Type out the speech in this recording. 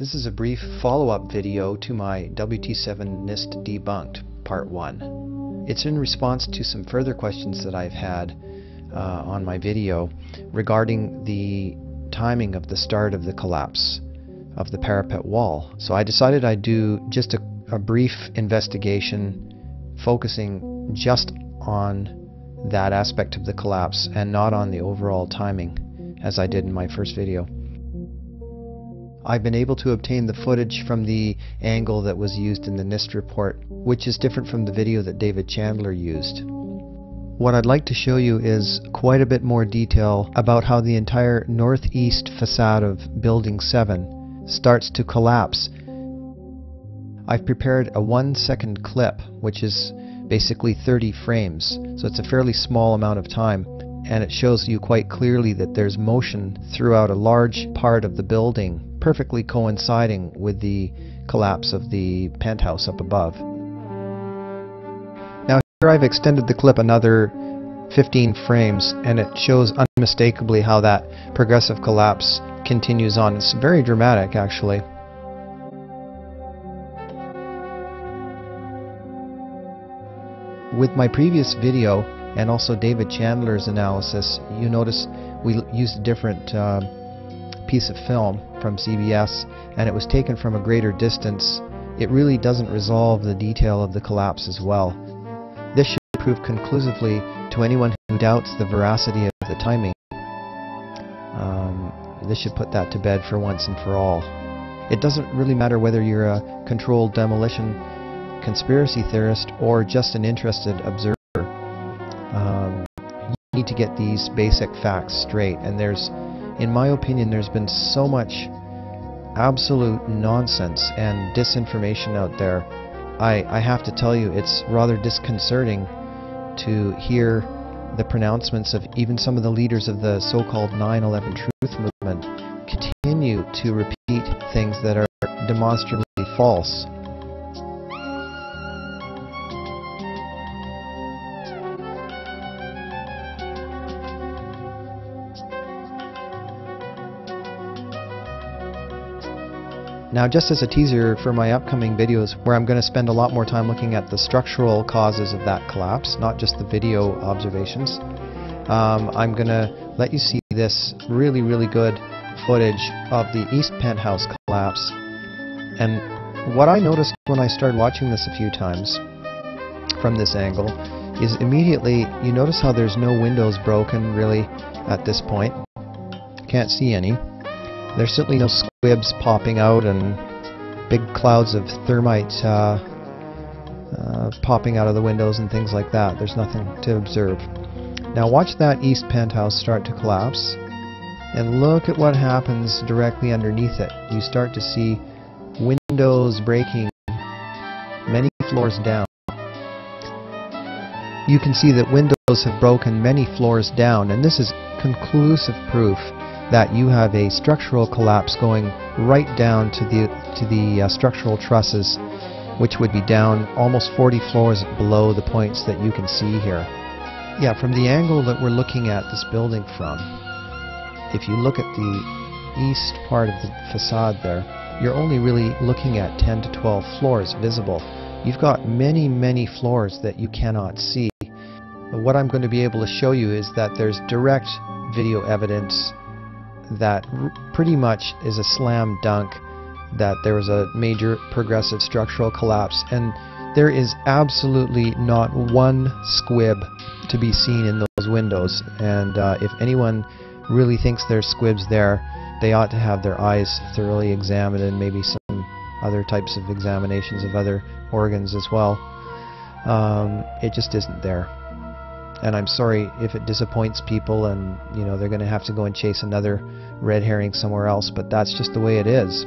This is a brief follow-up video to my WT7 NIST Debunked Part 1. It's in response to some further questions that I've had on my video regarding the timing of the start of the collapse of the parapet wall. So I decided I'd do just a brief investigation focusing just on that aspect of the collapse and not on the overall timing as I did in my first video. I've been able to obtain the footage from the angle that was used in the NIST report, which is different from the video that David Chandler used. What I'd like to show you is quite a bit more detail about how the entire northeast facade of Building 7 starts to collapse. I've prepared a 1-second clip, which is basically 30 frames, so it's a fairly small amount of time, and it shows you quite clearly that there's motion throughout a large part of the building, perfectly coinciding with the collapse of the penthouse up above. Now here I've extended the clip another 15 frames, and it shows unmistakably how that progressive collapse continues on. It's very dramatic, actually. With my previous video and also David Chandler's analysis, you notice we used a different piece of film from CBS, and it was taken from a greater distance. It really doesn't resolve the detail of the collapse as well. This should prove conclusively to anyone who doubts the veracity of the timing. This should put that to bed for once and for all. It doesn't really matter whether you're a controlled demolition conspiracy theorist or just an interested observer. You need to get these basic facts straight, and in my opinion, there's been so much absolute nonsense and disinformation out there. I have to tell you, it's rather disconcerting to hear the pronouncements of even some of the leaders of the so-called 9/11 truth movement continue to repeat things that are demonstrably false. Now, just as a teaser for my upcoming videos, where I'm going to spend a lot more time looking at the structural causes of that collapse, not just the video observations, I'm going to let you see this really good footage of the east penthouse collapse. And what I noticed when I started watching this a few times from this angle is immediately you notice how there's no windows broken really at this point. Can't see any. There's certainly no squibs popping out and big clouds of thermite popping out of the windows and things like that. There's nothing to observe. Now watch that east penthouse start to collapse, and look at what happens directly underneath it. You start to see windows breaking many floors down. You can see that windows have broken many floors down, and this is conclusive proof that you have a structural collapse going right down to the structural trusses, which would be down almost 40 floors below the points that you can see here. Yeah, from the angle that we're looking at this building from, if you look at the east part of the facade there, you're only really looking at 10 to 12 floors visible. You've got many floors that you cannot see. But what I'm going to be able to show you is that there's direct video evidence that pretty much is a slam dunk that there was a major progressive structural collapse, and there is absolutely not one squib to be seen in those windows. And if anyone really thinks there's squibs there, they ought to have their eyes thoroughly examined, and maybe some other types of examinations of other organs as well. It just isn't there. And I'm sorry if it disappoints people, and they're going to have to go and chase another red herring somewhere else, but that's just the way it is.